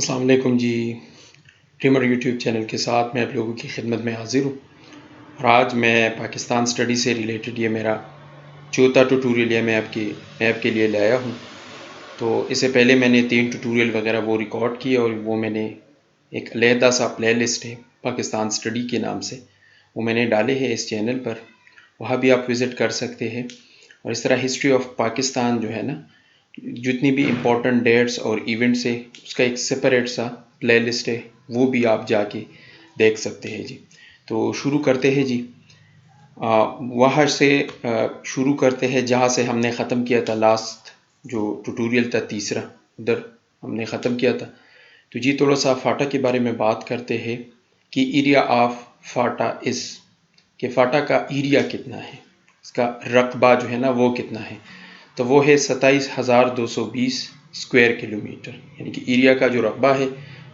السلام علیکم جی، dreamer YouTube channel کے ساتھ میں آپ لوگوں کی خدمت میں حاضر ہوں اور آج میں پاکستان اسٹڈی سے ریلیٹڈ یہ میرا چوتھا ٹوٹوریل ہے میں آپ کے لیے لایا ہوں۔ تو اس سے پہلے میں نے 3 ٹوٹوریل وغیرہ وہ ریکارڈ کیے اور وہ میں نے ایک علیحدہ سا پلے لسٹ ہے پاکستان اسٹڈی کے نام سے، وہ میں نے ڈالے ہیں اس چینل پر، وہاں بھی آپ وزٹ کر سکتے ہیں۔ اور اس طرح ہسٹری آف پاکستان جو ہے نا، جتنی بھی امپورٹنٹ ڈیٹس اور ایونٹس ہے اس کا ایک سپریٹ سا پلے لسٹ ہے، وہ بھی آپ جا کے دیکھ سکتے ہیں جی۔ تو شروع کرتے ہیں جی، وہاں سے شروع کرتے ہیں جہاں سے ہم نے ختم کیا تھا، لاسٹ جو ٹوٹوریل تھا تیسرا، ادھر ہم نے ختم کیا تھا۔ تو جی تھوڑا سا فاٹا کے بارے میں بات کرتے ہیں کہ ایریا آف فاٹا از، کہ فاٹا کا ایریا کتنا ہے، اس کا رقبہ جو ہے نا وہ کتنا ہے، تو وہ ہے 27,220 اسکوائر کلومیٹر، یعنی کہ ایریا کا جو رقبہ ہے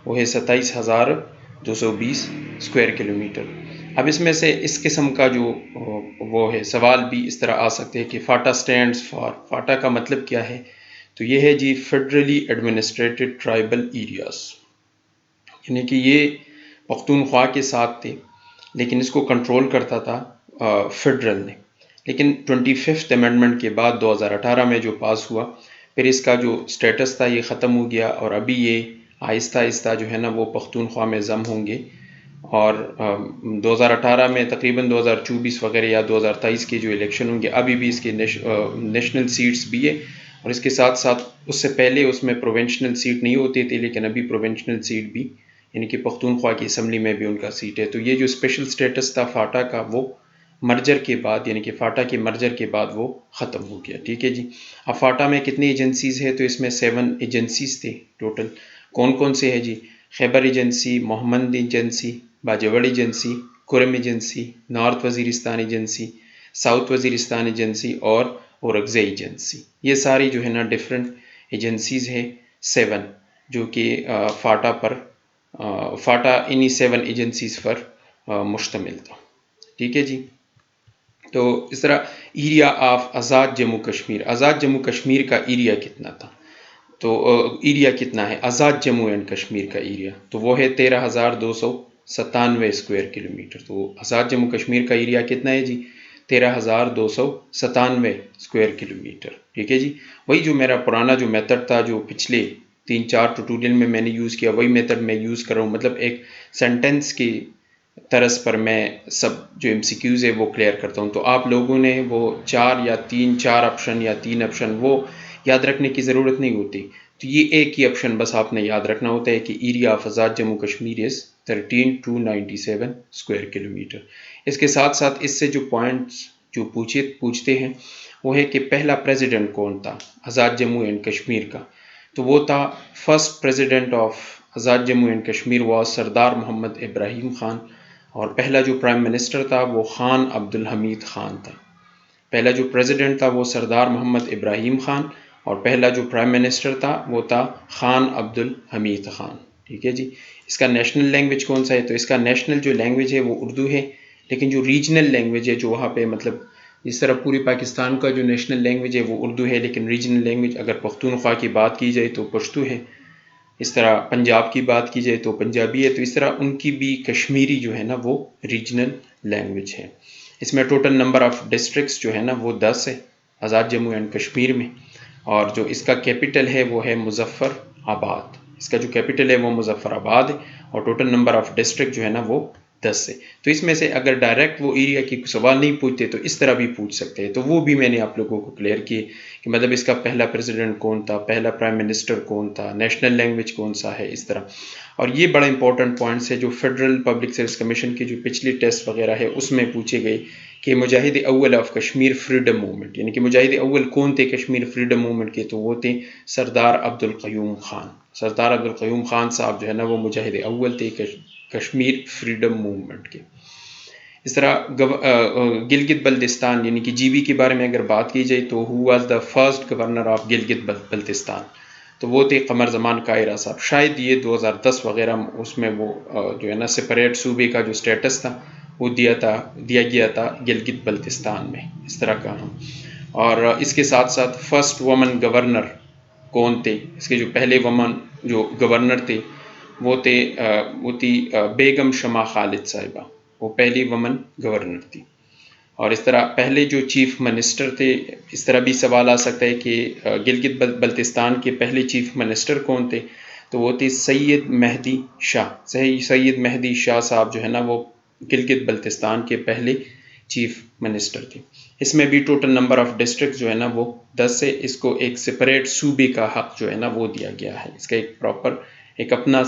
وہ ہے 27,220 اسکوائر کلومیٹر۔ اب اس میں سے اس قسم کا جو وہ ہے سوال بھی اس طرح آ سکتے ہیں کہ فاٹا سٹینڈز فار، فاٹا کا مطلب کیا ہے؟ تو یہ ہے جی فیڈرلی ایڈمنسٹریٹڈ ٹرائبل ایریاز، یعنی کہ یہ پختونخوا کے ساتھ تھے لیکن اس کو کنٹرول کرتا تھا فیڈرل نے، لیکن 25th امینڈمنٹ کے بعد 2018 میں جو پاس ہوا، پھر اس کا جو سٹیٹس تھا یہ ختم ہو گیا اور ابھی یہ آہستہ آہستہ جو ہے نا وہ پختونخوا میں ضم ہوں گے، اور 2018 میں تقریباً 2024 وغیرہ یا 2023 کے جو الیکشن ہوں گے، ابھی بھی اس کے نیشنل سیٹس بھی ہے، اور اس کے ساتھ ساتھ اس سے پہلے اس میں پروونشنل سیٹ نہیں ہوتی تھی، لیکن ابھی پروونشنل سیٹ بھی، یعنی کہ پختونخوا کی اسمبلی میں بھی ان کا سیٹ ہے۔ تو یہ جو اسپیشل سٹیٹس تھا فاٹا کا، وہ مرجر کے بعد، یعنی کہ فاٹا کے مرجر کے بعد وہ ختم ہو گیا، ٹھیک ہے جی۔ اب فاٹا میں کتنی ایجنسیز ہے؟ تو اس میں 7 ایجنسیز تھے ٹوٹل۔ کون کون سے ہے جی؟ خیبر ایجنسی، محمد ایجنسی، باجوڑ ایجنسی، کرم agency, north Waziristan agency, south Waziristan agency اور اورگزے ایجنسی، یہ ساری جو ہے نا ڈفرینٹ ایجنسیز ہے 7، جو کہ فاٹا پر فاٹا انہی 7 ایجنسیز پر مشتمل تھا، ٹھیک ہے جی۔ تو اس طرح ایریا آف آزاد جموں کشمیر، آزاد جموں کشمیر کا ایریا کتنا تھا؟ تو ایریا کتنا ہے آزاد جموں اینڈ کشمیر کا ایریا؟ تو وہ ہے 13,297 اسکوائر کلومیٹر۔ تو آزاد جموں کشمیر کا ایریا کتنا ہے جی؟ 13,297 اسکوائر کلومیٹر، ٹھیک ہے جی۔ وہی جو میرا پرانا جو میتھڈ تھا، جو پچھلے 3-4 ٹوٹوریل میں نے یوز کیا، وہی میتھڈ میں یوز کر رہا ہوں، مطلب ایک سینٹنس کی طرز پر میں سب جو MCQs ہے وہ کلیئر کرتا ہوں۔ تو آپ لوگوں نے وہ 4 آپشن یا 3 آپشن وہ یاد رکھنے کی ضرورت نہیں ہوتی، تو یہ ایک ہی آپشن بس آپ نے یاد رکھنا ہوتا ہے کہ area of Azad Jammu Kashmir is 13,297 square kilometre. اس کے ساتھ ساتھ اس سے جو پوائنٹس جو پوچھتے ہیں وہ ہے کہ پہلا پریزیڈنٹ کون تھا آزاد جموں اینڈ کشمیر کا؟ تو وہ تھا first president of Azad Jammu and Kashmir was سردار محمد ابراہیم خان، اور پہلا جو پرائم منسٹر تھا وہ خان عبدالحمید خان تھا۔ پہلا جو پریزیڈنٹ تھا وہ سردار محمد ابراہیم خان، اور پہلا جو پرائم منسٹر تھا وہ تھا خان عبدالحمید خان، ٹھیک ہے جی۔ اس کا نیشنل لینگویج کون سا ہے؟ تو اس کا نیشنل جو لینگویج ہے وہ اردو ہے، لیکن جو ریجنل لینگویج ہے جو وہاں پہ، مطلب اس طرح پوری پاکستان کا جو نیشنل لینگویج ہے وہ اردو ہے، لیکن ریجنل لینگویج اگر پختونخوا کی بات کی جائے تو پشتو ہے، اس طرح پنجاب کی بات کی جائے تو پنجابی ہے، تو اس طرح ان کی بھی کشمیری جو ہے نا وہ ریجنل لینگویج ہے۔ اس میں ٹوٹل نمبر آف ڈسٹرکٹس جو ہے نا وہ 10 ہے آزاد جموں اینڈ کشمیر میں، اور جو اس کا کیپٹل ہے وہ ہے مظفر آباد، اس کا جو کیپٹل ہے وہ مظفر آباد ہے، اور ٹوٹل نمبر آف ڈسٹرکٹ جو ہے نا وہ 10 ہے۔ تو اس میں سے اگر ڈائریکٹ وہ ایریا کی سوال نہیں پوچھتے تو اس طرح بھی پوچھ سکتے ہیں، تو وہ بھی میں نے آپ لوگوں کو کلیئر کیے کہ مطلب اس کا پہلا پریزیڈنٹ کون تھا، پہلا پرائم منسٹر کون تھا، نیشنل لینگویج کون سا ہے، اس طرح۔ اور یہ بڑا امپورٹنٹ پوائنٹس ہے جو فیڈرل پبلک سروس کمیشن کی جو پچھلی ٹیسٹ وغیرہ ہے اس میں پوچھے گئے کہ مجاہد اول آف کشمیر فریڈم موومنٹ، یعنی کہ مجاہد اول کون تھے کشمیر فریڈم موومنٹ کے؟ تو وہ تھے سردار عبدالقیوم خان۔ سردار عبدالقیوم خان صاحب جو ہے نا وہ مجاہد اول تھے کشمیر فریڈم موومنٹ کے۔ اس طرح گلگت بلتستان یعنی کہ GB کے بارے میں اگر بات کی جائے تو who was the first governor of Gilgit Baltistan? تو وہ تھے قمر زمان کائرہ صاحب۔ شاید یہ 2010 وغیرہ اس میں وہ جو ہے نا سپریٹ صوبے کا جو سٹیٹس تھا وہ دیا گیا تھا گلگت بلتستان میں، اس طرح کا ہم۔ اور اس کے ساتھ ساتھ فرسٹ وومن گورنر کون تھے؟ اس کے جو پہلے وومن جو گورنر تھے وہ تھی بیگم شمع خالد صاحبہ، وہ پہلی ومن گورنر تھی. اور اس طرح پہلے جو چیف منسٹر تھے، اس طرح بھی سوال آ سکتا ہے کہ گلگت بلتستان کے پہلے چیف منسٹر کون تھے، تو وہ تھے سید مہدی شاہ. سید مہدی شاہ صاحب جو ہے نا وہ گلگت بلتستان کے پہلے چیف منسٹر تھے. اس میں بھی ٹوٹل نمبر آف ڈسٹرکٹ جو ہے نا وہ 10 ہے. اس کو ایک سپریٹ صوبے کا حق جو ہے نا وہ دیا گیا ہے، اس کا ایک پراپر ایک اپنا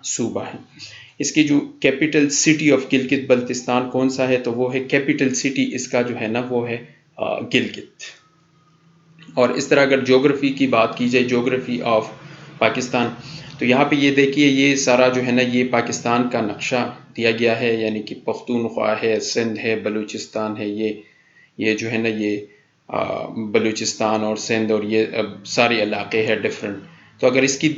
صوبہ ہے. اس کی جو capital city of Gilgit Baltistan کون سا ہے، تو وہ ہے کیپٹل سٹی اس کا جو ہے نا وہ ہے گلگت. اور اس طرح اگر جغرافی کی بات کی جائے، جغرافی آف پاکستان، تو یہاں پہ یہ دیکھیے یہ سارا جو ہے نا یہ پاکستان کا نقشہ دیا گیا ہے، یعنی کہ پختونخوا ہے، سندھ ہے، بلوچستان ہے، یہ جو ہے نا یہ بلوچستان اور سندھ اور یہ سارے علاقے ہیں ڈفرینٹ. تو اگر اس کی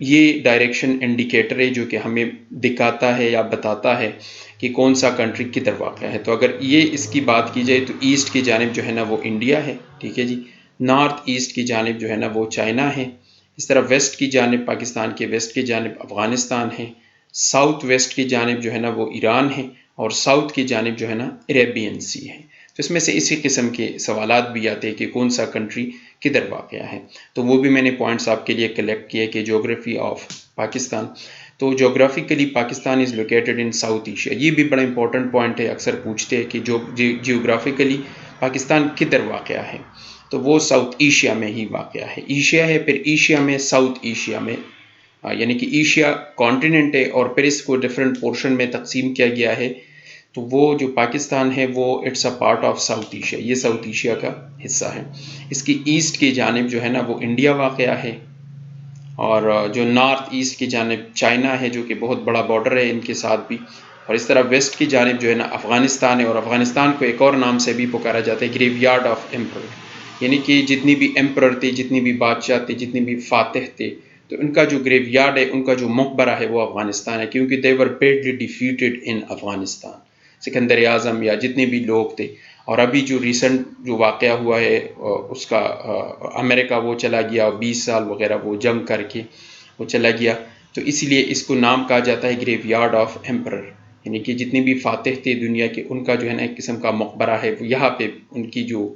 یہ ڈائریکشن انڈیکیٹر ہے جو کہ ہمیں دکھاتا ہے یا بتاتا ہے کہ کون سا کنٹری کدھر واقع ہے. تو اگر یہ اس کی بات کی جائے تو ایسٹ کی جانب جو ہے نا وہ انڈیا ہے، ٹھیک ہے جی. نارتھ ایسٹ کی جانب جو ہے نا وہ چائنا ہے. اس طرح ویسٹ کی جانب پاکستان کے ویسٹ کی جانب افغانستان ہے. ساؤتھ ویسٹ کی جانب جو ہے نا وہ ایران ہے، اور ساؤتھ کی جانب جو ہے نا عربین سی ہے. تو اس میں سے اسی قسم کے سوالات بھی آتے ہیں کہ کون سا کنٹری کدھر واقع ہے. تو وہ بھی میں نے پوائنٹس آپ کے لیے کلیکٹ کیے کہ جغرافی آف پاکستان. تو geographically Pakistan is located in South Asia. یہ بھی بڑا امپورٹنٹ پوائنٹ ہے، اکثر پوچھتے ہیں کہ جیوگرافیکلی پاکستان کدھر واقع ہے، تو وہ ساؤتھ ایشیا میں ہی واقع ہے. ایشیا ہے، پھر ایشیا میں ساؤتھ ایشیا میں، یعنی کہ ایشیا کانٹیننٹ ہے اور پھر اس کو ڈفرینٹ پورشن میں تقسیم کیا گیا ہے. تو وہ جو پاکستان ہے وہ it's a part of South Asia, یہ ساؤتھ ایشیا کا حصہ ہے. اس کی ایسٹ کی جانب جو ہے نا وہ انڈیا واقع ہے، اور جو نارتھ ایسٹ کی جانب چائنا ہے جو کہ بہت بڑا بارڈر ہے ان کے ساتھ بھی. اور اس طرح ویسٹ کی جانب جو ہے نا افغانستان ہے، اور افغانستان کو ایک اور نام سے بھی پکارا جاتا ہے گریو یارڈ آف ایمپرر، یعنی کہ جتنی بھی ایمپرر تھے، جتنی بھی بادشاہ تھے، جتنی بھی فاتح تھے، تو ان کا جو گریو یارڈ ہے، ان کا جو مقبرہ ہے وہ افغانستان ہے، کیونکہ they were badly defeated in Afghanistan. Sikandar اعظم یا جتنے بھی لوگ تھے. اور ابھی جو ریسنٹ جو واقعہ ہوا ہے اس کا امریکہ وہ چلا گیا 20 سال وغیرہ وہ جنگ کر کے وہ چلا گیا، تو اسی لیے اس کو نام کہا جاتا ہے گریو یارڈ آف ایمپرر، یعنی کہ جتنے بھی فاتح تھے دنیا کے ان کا جو ہے نا ایک قسم کا مقبرہ ہے. وہ یہاں پہ ان کی جو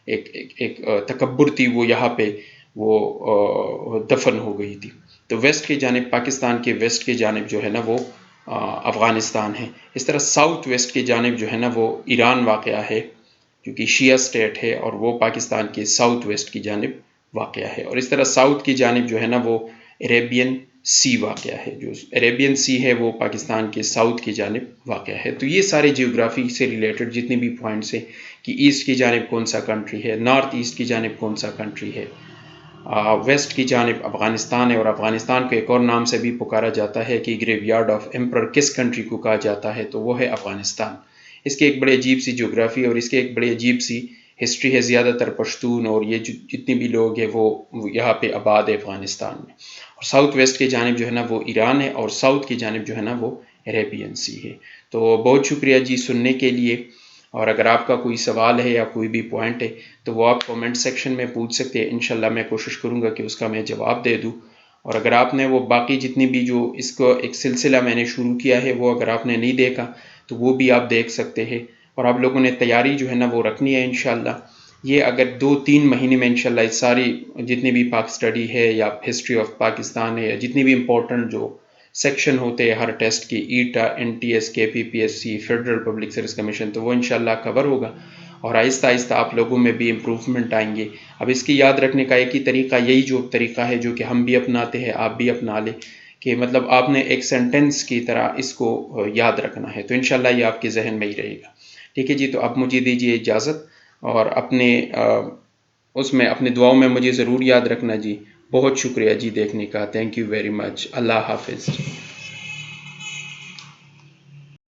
ایک تکبر تھی وہ یہاں پہ وہ دفن ہو گئی تھی. تو ویسٹ کی جانب پاکستان کے ویسٹ کی جانب جو ہے نا وہ افغانستان ہے. اس طرح ساؤتھ ویسٹ کی جانب جو ہے نا وہ ایران واقع ہے جو کہ شیعہ سٹیٹ ہے، اور وہ پاکستان کے ساؤتھ ویسٹ کی جانب واقع ہے. اور اس طرح ساؤتھ کی جانب جو ہے نا وہ عربین سی واقع ہے، جو عربین سی ہے وہ پاکستان کے ساؤتھ کی جانب واقع ہے. تو یہ سارے جیوگرافی سے ریلیٹڈ جتنے بھی پوائنٹس ہیں کہ ایسٹ کی جانب کون سا کنٹری ہے، نارتھ ایسٹ کی جانب کون سا کنٹری ہے، ویسٹ کی جانب افغانستان ہے، اور افغانستان کو ایک اور نام سے بھی پکارا جاتا ہے کہ گریو یارڈ آف ایمپرر کس کنٹری کو کہا جاتا ہے، تو وہ ہے افغانستان. اس کے ایک بڑے عجیب سی جغرافی اور اس کے ایک بڑے عجیب سی ہسٹری ہے. زیادہ تر پشتون اور یہ جتنے بھی لوگ ہیں وہ یہاں پہ آباد ہے افغانستان میں. اور ساؤتھ ویسٹ کی جانب جو ہے نا وہ ایران ہے، اور ساؤتھ کی جانب جو ہے نا وہ عربین سی ہے. تو بہت شکریہ جی سننے کے لیے. اور اگر آپ کا کوئی سوال ہے یا کوئی بھی پوائنٹ ہے تو وہ آپ کومنٹ سیکشن میں پوچھ سکتے ہیں. انشاءاللہ میں کوشش کروں گا کہ اس کا میں جواب دے دوں. اور اگر آپ نے وہ باقی جتنی بھی جو اس کو ایک سلسلہ میں نے شروع کیا ہے وہ اگر آپ نے نہیں دیکھا تو وہ بھی آپ دیکھ سکتے ہیں. اور آپ لوگوں نے تیاری جو ہے نا وہ رکھنی ہے انشاءاللہ. یہ اگر 2-3 مہینے میں انشاءاللہ یہ ساری جتنی بھی پاک اسٹڈی ہے یا ہسٹری آف پاکستان ہے یا جتنی بھی امپورٹنٹ جو سیکشن ہوتے ہیں ہر ٹیسٹ کی، ایٹا، N T S, K P P S C, federal public service commission, تو وہ انشاءاللہ کور ہوگا. اور آہستہ آہستہ آپ لوگوں میں بھی امپروومنٹ آئیں گے. اب اس کی یاد رکھنے کا ایک ہی طریقہ، یہی جو طریقہ ہے جو کہ ہم بھی اپناتے ہیں آپ بھی اپنا لیں، کہ مطلب آپ نے ایک سینٹنس کی طرح اس کو یاد رکھنا ہے. تو انشاءاللہ یہ آپ کے ذہن میں ہی رہے گا. ٹھیک ہے جی. تو اب مجھے دیجیے اجازت، اور اپنے اس میں اپنے دعاؤں میں مجھے ضرور یاد رکھنا جی. بہت شکریہ جی دیکھنے کا. Thank you very much. اللہ حافظ.